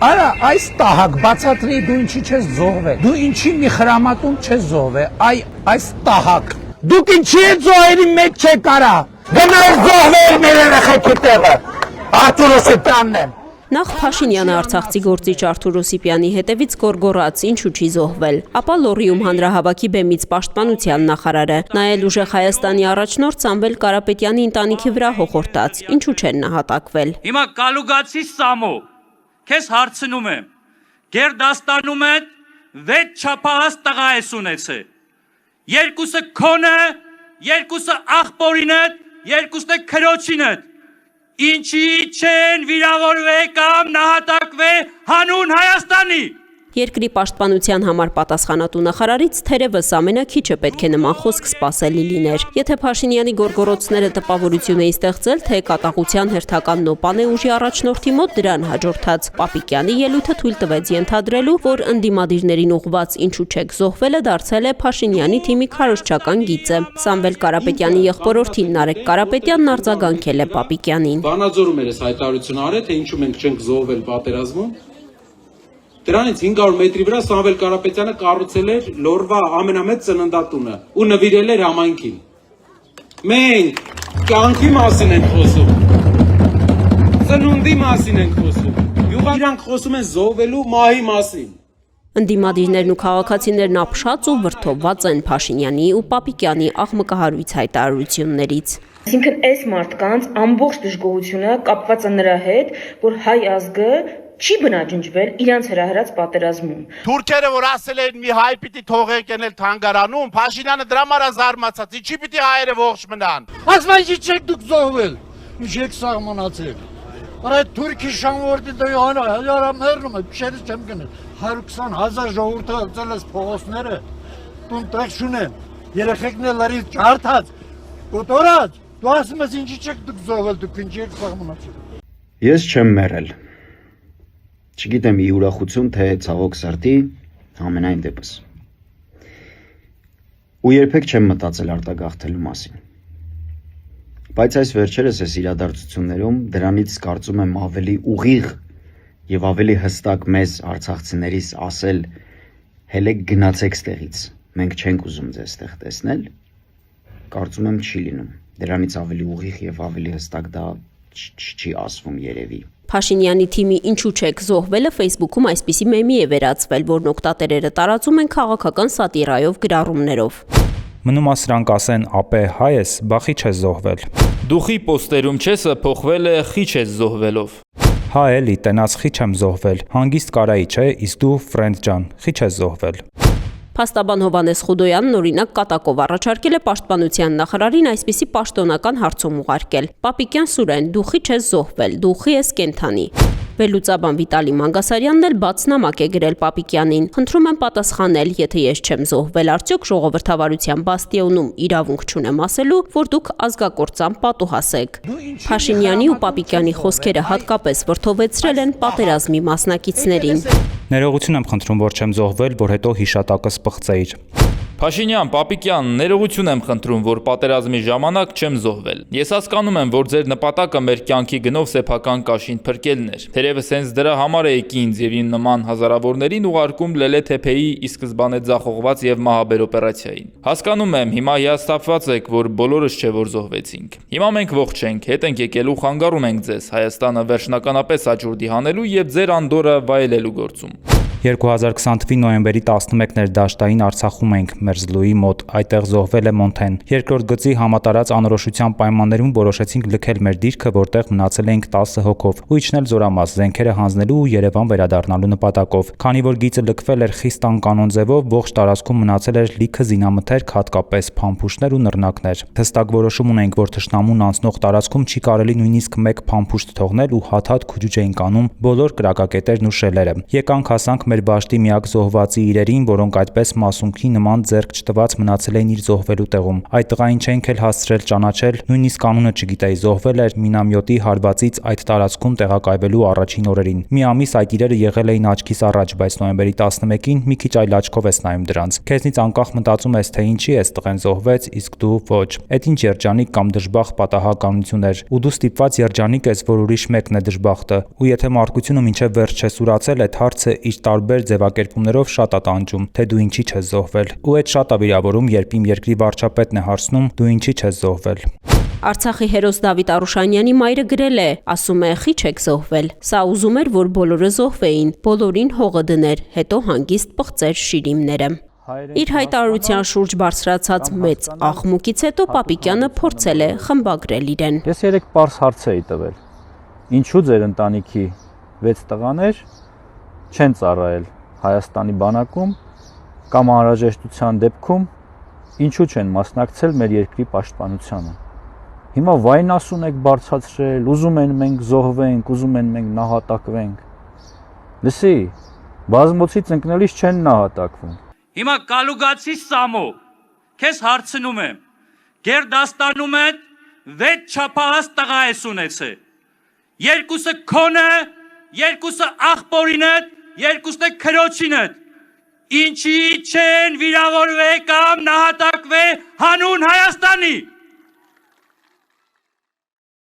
Արա այս տահակ բացատրի դու ինչի չես զոհվել։ Դու ինչի մի խրամատում չես զոհվել։ Այս տահակ։ Դուք ինչի եք զոհերի մեջ չեք արա։ Գնաք զոհվել մեր երեխեքի տեղը։ Արթուր Օսիպյանն եմ։ Նախ Փաշինյանը արցախցի գործիչ Արթուր Օսիպյանի հետևից գոռգոռաց ինչու չի զոհվել, ապա Լոռիում հանրահավաքի բեմից պաշտպանության նախարարը, նայել ուժեղ Հայաստանի առաջնորդ Սամվել Կարապետյանի ընտանիքի վրա հոխորտաց, ինչու չեն նահատակվել։ Հիմա Կալուգացի Սամո, քեզ հարցնում եմ, Գերդաստանում հետ 6 չափահաս տղա ես ունեցել, երկուսը քոնը, երկուսը աղբորին հետ, երկուսը քրոջին հետ, ինչի չեն վիրավորվել կամ նահատակվել հանուն Հայաստանի։ Երկրի պաշտպանության համար պատասխանատու նախարարից թերևս ամենաքիչը պետք է նման խոսք սպասելի լիներ։ Եթե Փաշինյանի գոռգոռոցները տպավորություն էին ստեղծել, թե կատաղության հերթական նոպան է ուժի առաջնորդի մոտ, դրան հաջորդած Պապիկյանի ելույթը թույլ տվեց ենթադրելու, որ ընդդիմադիրներին ուղղված ինչու չեք զոհվելը դարձել է Փաշինյանի թիմի քարոզչական գիծը։ Սամվել Կարապետյանի եղբորորդին Նարեկ Կարապետյանն արձագանքել է Պապիկյանին։ Վանաձորում էր այս հայտարարությունը արել, թե ինչու մենք չենք զոհվել պատերազմում։ Դրանից 500 մետրի վրա Սամվել Կարապետյանը կառուցել էր Լոռվա ամենամեծ ծննդատունը ու նվիրել էր համայնքին։ Մենք կյանքի մասին ենք խոսում, ծնունդի մասին ենք խոսում, իրանք խոսում են զոհվելու մահի մասին։ Ընդդիմադիրներն ու քաղաքացիներն ապշած ու վրդովված են Փաշինյանի ու Պապիկյանի աղմկահարույց հայտարարություններից։ Այսինքն այս մարդկանց ամբողջ դժգոհությունը կապված է նրա հետ, որ հայ ազգը չի բնաջնջվել իրանց հրահրած պատերազմում։ Թուրքերը որ ասել են մի հայ պիտի թողեք ենել թանգարանում, Փաշինյանը դրա համար զարմացած, ինչի պիտի հայերը ողջ մնան։ Ասում են ինչի չեք դուք զոհվել, ինչ եք սահմանացել։ Արա թուրքի շանվորդի դոյանը հյարամերնում է, փշերից չեմ գնել։ 120,000 ժողովուրդը ածել ես փողոցները, տուն տեղ շունեն, երեխեքն լարից ջարդած, կոտորած, դու ասում ես ինչի չեք դուք զոհվել, դուք ինչի եք սահմանացել։ Ես չեմ մեռել։ Չգիտեմ ի ուրախություն, թե ցավոք սրտի, ամենայն դեպս։ Ու երբեք չեմ մտածել արտագաղթելու մասին։ Բայց այս վերջերս այս իրադարձություններում դրանից կարծում եմ ավելի ուղիղ եւ ավելի հստակ մեզ արցախցիներիս ասել հələ գնացեք ստեղից, մենք չենք ուզում ձեզ ստեղ տեսնել, կարծում եմ չի լինում։ Դրանից ավելի ուղիղ եւ ավելի հստակ դա չի ասվում երևի։ Փաշինյանի թիմի ինչու չեք զոհվելը Facebook-ում այսպիսի մեմի է վերածվել, որն օգտատերերը տարածում են քաղաքական սատիրայով գրառումներով։ Մնում է սրանք ասեն ապե հայ ես, բա խի չես զոհվել։ Դուխի պոստերում չես փոխվել է խի չես զոհվելով։ Հա էլի, տենաց խի չեմ զոհվել։ Հանգիստ կարայի չէ, իսկ դու ֆրենդ ջան, խի չես զոհվել։ Փաստաբան Հովհաննես Խուդոյանն օրինակ կատակով առաջարկել է պաշտպանության նախարարին այսպիսի պաշտոնական հարցում ուղարկել. Պապիկյան Սուրեն, դու խի չես զոհվել, դու խի ես կենթանի։ Վերլուծաբան Վիտալի Մանգասարյանն էլ բաց նամակ է գրել Պապիկյանին. Խնդրում եմ պատասխանել, եթե ես չեմ զոհվել, արդյոք ժողովրդավարության բաստիոնում իրավունք չունեմ ասելու, որ դուք ազգակործան պատուհաս եք։ Փաշինյանի ու Պապիկյանի խոսքերը հատկապես վրդովեցրել են պատերազմի մասնակիցներին։ Ներողություն եմ խնդրում, որ չեմ զոհվել, որ հետո հիշատակը սպղծեիր։ Փաշինյան, Պապիկյան, ներողություն եմ խնդրում, որ պատերազմի ժամանակ չեմ զոհվել։ Ես հասկանում եմ, որ ձեր նպատակը մեր կյանքի գնով սեփական կաշին փրկելն էր։ Թերևս հենց դրա համար եք ինձ եւ իմ նման հազարավորներին ուղարկում Լելե-Թեփեի ի սկզբանե ձախողված եւ մահաբեր օպերացիային։ Հասկանում եմ, հիմա հիասթափված եք, որ բոլորս չէ որ զոհվեցինք։ Հիմա մենք ողջ ենք, հետ ենք եկել ու խանգարում ենք ձեզ Հայաստանը վերջնականապես աճուրդի հանելու եւ ձեր անդորը վայելելու գործում։ 2020 թվականի նոյեմբերի 11-ն էր դաշտային Արցախում ենք Մերզլուի մոտ, այդտեղ զոհվել է Մոնթեն։ Երկրորդ գծի համատարած անորոշության պայմաններում որոշեցինք լքել մեր դիրքը, որտեղ մնացել էինք 10 հոգով, ու իջնել Զորամաս, զենքերը հանձնելու ու Երևան վերադառնալու նպատակով։ Քանի որ գիծը լքվել էր խիստ անկանոն ձևով, ողջ տարածքում մնացել էր լիքը զինամթերք, հատկապես փամփուշտներ ու նռնակներ։ Հստակ որոշում ունենք, որ թշնամուն անցնող տարածքում չի կարելի նույնիսկ մեկ փամփուշտ թողնել ու հատ-հատ քուջուջ էինք անում բոլոր կրակակետերն ու շելերը։ Եկանք հասանք մեր բաշտի միակ զոհվածի իրերին, որոնք այդպես մասունքի նման ձեռք չտված մնացել էին իր զոհվելու տեղում։ Այդ տղային չենք էլ հասցրել ճանաչել, նույնիսկ անունը չգիտեի, զոհվել էր մինամյոտի հարվածից այդ տարածքում տեղակայվելու առաջին օրերին։ Մի ամիս այդ իրերը եղել էին աչքիս առաջ, բայց նոյեմբերի 11-ին մի քիչ այլ աչքով ես նայում դրանց։ Քեզնից անկախ մտածում ես, թե ինչի էս տղեն զոհվեց, իսկ դու ոչ։ Այդ ինչ երջանիկ կամ դժբախտ պատահականություն էր, ու դու ստիպված երջանիկ ես, որ ուրիշ մեկն է դժբախտը, ու եթե մարդկությունը մինչև վերջ չեսուրացել այդ հարցը իր տարբեր ձևակերպումներով շատ է տանջում, թե դու ինչի չես զոհվել։ Ու այդ շատ է վիրավորում, երբ իմ երկրի վարչապետն է հարցնում, դու ինչի չես զոհվել։ Արցախի հերոս Դավիթ Արուշանյանի մայրը գրել է, ասում է՝ «Խի չեք զոհվել»։ Սա ուզում էր, որ բոլորը զոհվեին, բոլորին հողը դներ, հետո հանգիստ պղծեր շիրիմները։ Իր հայտարարության շուրջ բարձրացած մեծ աղմուկից հետո Պապիկյանը փորձել է խմբագրել իրեն։ Ես 3 պարզ հարց էի տվել։ Ինչու ձեր ընտանիքի 6 տղաներ չեն ծառայել Հայաստանի բանակում կամ անհրաժեշտության դեպքում ինչու չեն մասնակցել մեր երկրի պաշտպանությանը։ Հիմա վայնասուն եք բարձրացրել, ուզում են մենք զոհվենք, ուզում են մենք նահատակվենք։ Լսի, բազմոցից ընկնելիս չեն նահատակվում։ Հիմա կալուգացի Սամո, քեզ հարցնում եմ, Գերդաստանում հետ 6 չափահաս տղա ես ունեցել։ Երկուսը քոնը, երկուսը աղբորին հետ, երկուսը քրոջին հետ։ Ինչի չեն վիրավորվել կամ նահատակվել հանուն Հայաստանի։